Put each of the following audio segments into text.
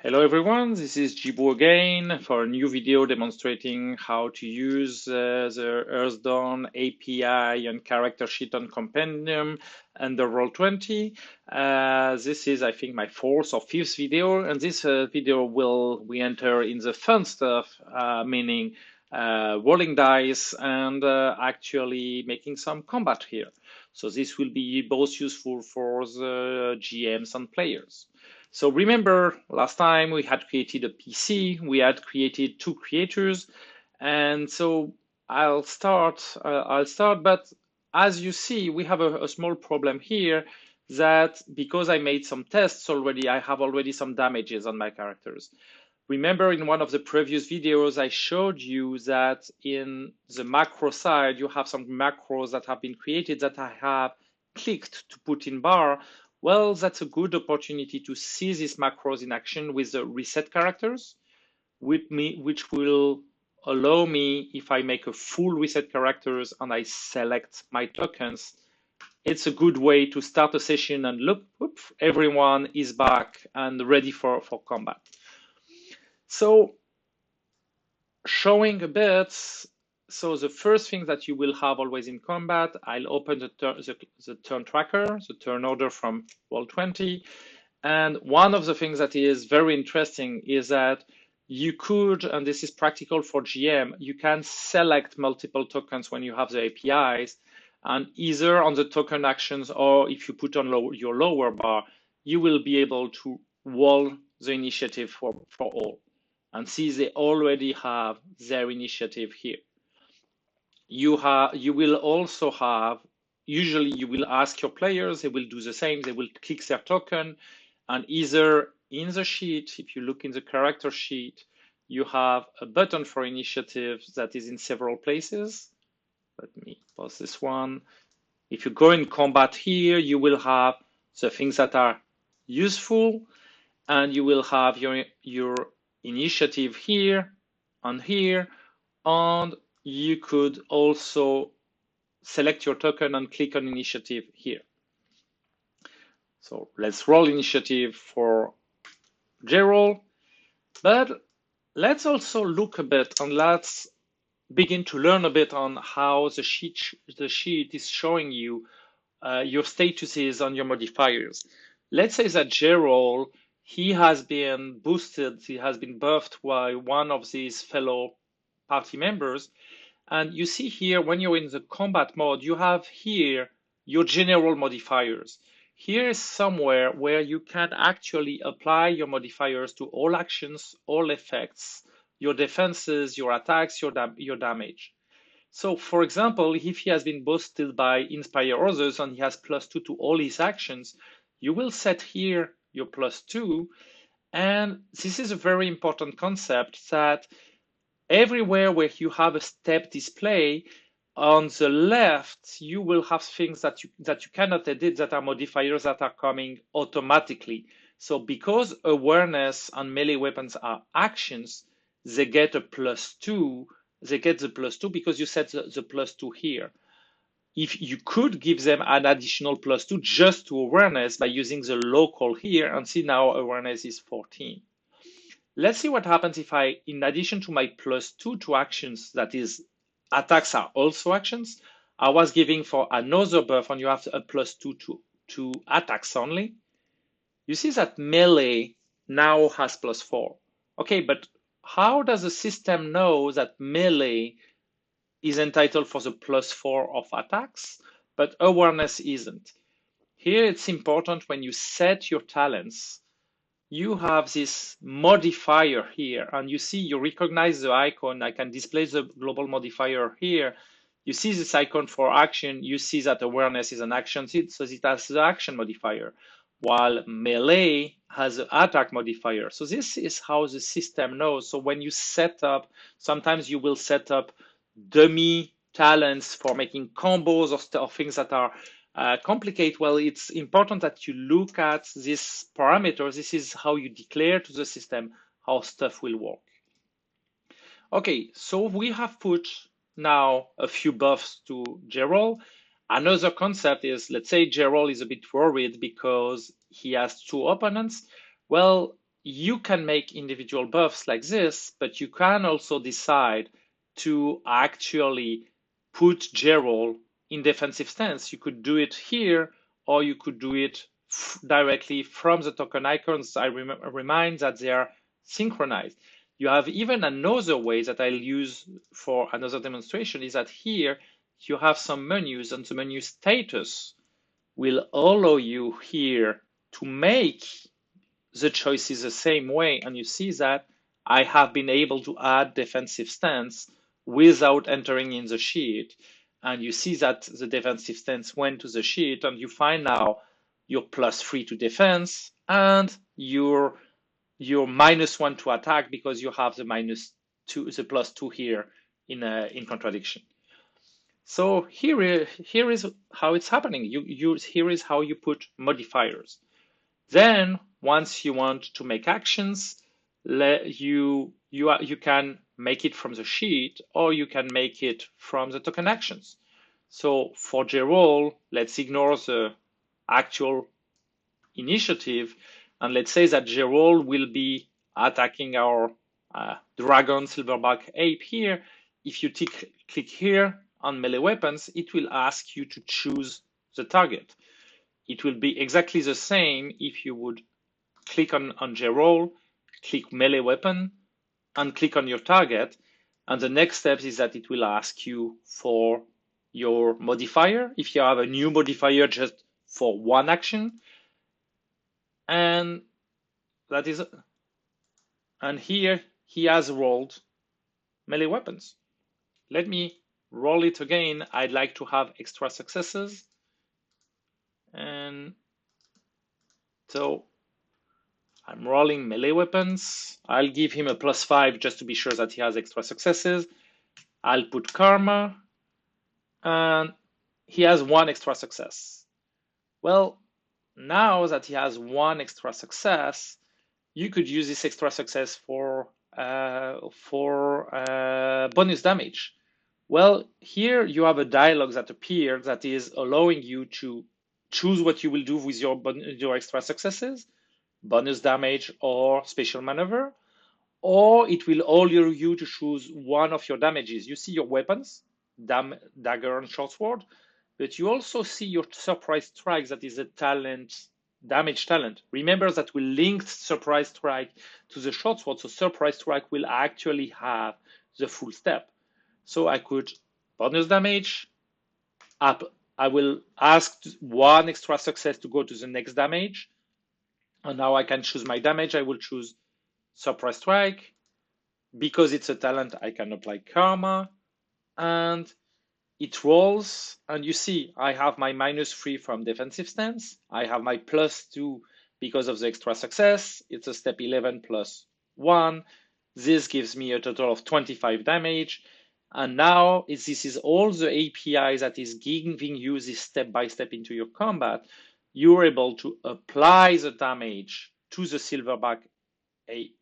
Hello everyone, this is Jibu again for a new video demonstrating how to use the Earthdawn API and character sheet on Compendium and the Roll20. This is, I think, my fourth or fifth video, and this video we enter in the fun stuff, meaning rolling dice and actually making some combat here. So this will be both useful for the GMs and players. So remember, last time we had created a PC, we had created two creators, and so I'll start, but as you see, we have a small problem here that because I made some tests already, I have already some damages on my characters. Remember in one of the previous videos, I showed you that in the macro side, you have some macros that have been created that I have clicked to put in bar. Well, that's a good opportunity to see these macros in action with the reset characters, which will allow me, if I make a full reset characters and I select my tokens, it's a good way to start a session and look, everyone is back and ready for combat. So showing a bit, so the first thing that you will have always in combat, I'll open the turn tracker, the turn order from roll20. And one of the things that is very interesting is that you could, and this is practical for GM, you can select multiple tokens when you have the APIs, and either on the token actions or if you put on your lower bar, you will be able to roll the initiative for all. And see, they already have their initiative here. You will also have, usually you will ask your players, they will do the same, they will click their token, and either in the sheet, if you look in the character sheet, you have a button for initiative that is in several places. Let me pause this one. If you go in combat here, you will have the things that are useful, and you will have your initiative here and here, and you could also select your token and click on initiative here. So let's roll initiative for J-roll, but let's also look a bit and let's begin to learn a bit on how the sheet is showing you your statuses on your modifiers. Let's say that J-roll, he has been boosted, he has been buffed by one of these fellow party members. And you see here, when you're in the combat mode, you have here your general modifiers. Here is somewhere where you can actually apply your modifiers to all actions, all effects, your defenses, your attacks, your damage. So for example, if he has been boosted by Inspire Others and he has +2 to all his actions, you will set here your +2. And this is a very important concept that everywhere where you have a step display, on the left, you will have things that you cannot edit, that are modifiers that are coming automatically. So because awareness and melee weapons are actions, they get a +2. They get the +2 because you set the +2 here. If you could give them an additional +2 just to awareness by using the local here, and see now awareness is 14. Let's see what happens if I, in addition to my +2 to actions, that is, attacks are also actions, I was giving for another buff and you have a +2 to attacks only. You see that melee now has +4. Okay, but how does the system know that melee is entitled for the +4 of attacks, but awareness isn't? Here it's important when you set your talents, you have this modifier here, and you see, you recognize the icon. I can display the global modifier here. You see this icon for action. You see that awareness is an action, so it has the action modifier, while melee has the attack modifier. So this is how the system knows. So when you set up, sometimes you will set up dummy talents for making combos or things that are complicate. Well, it's important that you look at these parameters. This is how you declare to the system how stuff will work. Okay, so we have put now a few buffs to J-roll. Another concept is, let's say J-roll is a bit worried because he has two opponents. Well, you can make individual buffs like this, but you can also decide to actually put Gerald in defensive stance. You could do it here, or you could do it directly from the token icons. I remind that they are synchronized. You have even another way that I'll use for another demonstration is that here you have some menus, and the menu status will allow you here to make the choice is the same way, and you see that I have been able to add defensive stance without entering in the sheet. And you see that the defensive stance went to the sheet, and you find now you're +3 to defense and you're -1 to attack because you have the -2, the +2 here in contradiction. So here is how it's happening. Here is how you put modifiers. Then, once you want to make actions, you can make it from the sheet, or you can make it from the token actions. So for JRoll, let's ignore the actual initiative, and let's say that JRoll will be attacking our dragon silverback ape here. If you click here on melee weapons, it will ask you to choose the target. It will be exactly the same if you would click on JRoll, click melee weapon, and click on your target. And the next step is that it will ask you for your modifier, if you have a new modifier just for one action. And that is, and here he has rolled melee weapons. Let me roll it again. I'd like to have extra successes. And so I'm rolling melee weapons. I'll give him a +5 just to be sure that he has extra successes. I'll put karma, and he has 1 extra success. Well, now that he has 1 extra success, you could use this extra success for bonus damage. Well, here you have a dialog that appears that is allowing you to choose what you will do with your extra successes, bonus damage or special maneuver, or it will allow you to choose one of your damages. You see your weapons, dagger and short sword, but you also see your surprise strike that is a talent, damage talent. Remember that we linked surprise strike to the short sword, so surprise strike will actually have the full step. So I could bonus damage, up. I will ask 1 extra success to go to the next damage. And now I can choose my damage. I will choose surprise strike. Because it's a talent, I can apply karma, and it rolls. And you see, I have my -3 from defensive stance. I have my +2 because of the extra success. It's a step 11 plus 1. This gives me a total of 25 damage. And now this is all the API that is giving you this step-by-step into your combat. You're able to apply the damage to the silverback ape.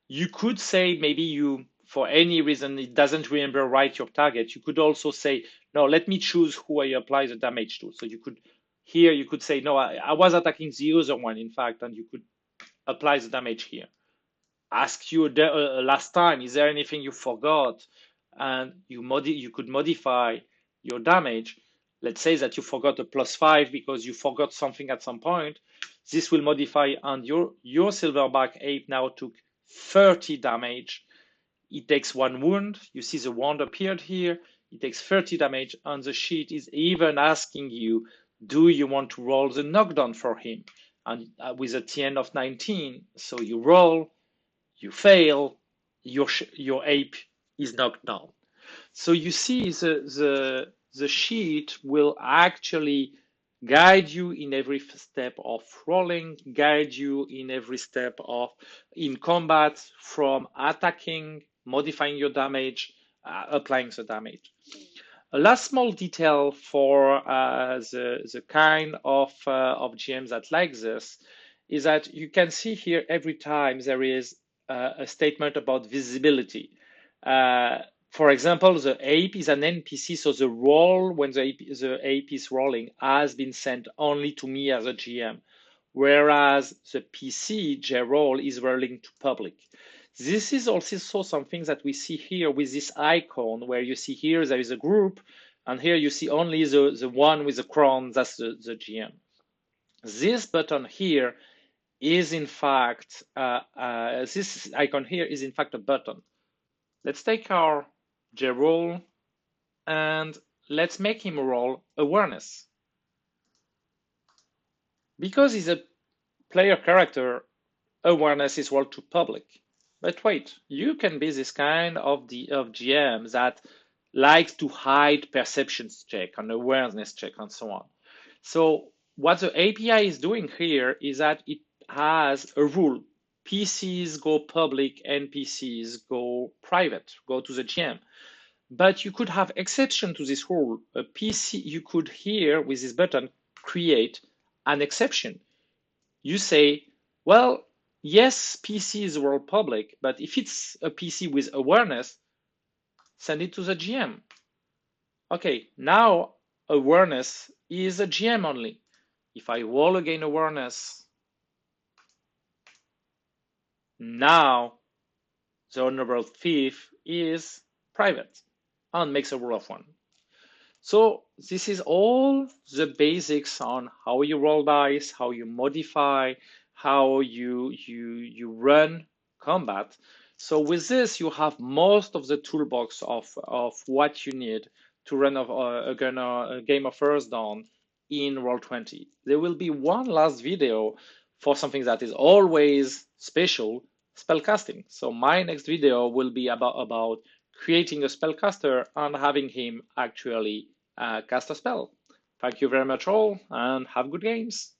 You could say maybe you, for any reason, it doesn't remember right your target. You could also say, no, let me choose who I apply the damage to. So you could, here you could say, no, I was attacking the other one, in fact, and you could apply the damage here. Ask you last time, is there anything you forgot? And you could modify your damage. Let's say that you forgot a +5 because you forgot something at some point. This will modify, and your silverback ape now took 30 damage. It takes 1 wound. You see the wound appeared here. It takes 30 damage, and the sheet is even asking you, do you want to roll the knockdown for him? And with a TN of 19, so you roll, you fail, your ape is knocked down. So you see the sheet will actually guide you in every step of rolling, guide you in every step of in combat, from attacking, modifying your damage, applying the damage. A last small detail for the kind of GMs that like this is that you can see here every time there is a statement about visibility. For example, the ape is an NPC, so the roll when the ape is rolling has been sent only to me as a GM. whereas the PC JRoll is rolling to public. This is also something that we see here with this icon, where you see here there is a group, and here you see only the one with the crown, that's the GM. This button here is in fact, this icon here is in fact a button. Let's take our JRoll and let's make him roll awareness. Because he's a player character, awareness is rolled to public. But wait, you can be this kind of GM that likes to hide perceptions check and awareness check and so on. So what the API is doing here is that it has a rule. PCs go public, NPCs go private, go to the GM. But you could have exception to this rule. A PC, you could here with this button create an exception. You say, well, yes, PC is world public, but if it's a PC with awareness, send it to the GM. Okay, now awareness is a GM only. If I roll again awareness, now the honorable thief is private and makes a roll of 1. So this is all the basics on how you roll dice, how you modify, how you run combat. So with this, you have most of the toolbox of what you need to run a game of Earthdawn in Roll20. There will be one last video for something that is always special, spellcasting. So my next video will be about creating a spellcaster and having him actually cast a spell. Thank you very much all, and have good games.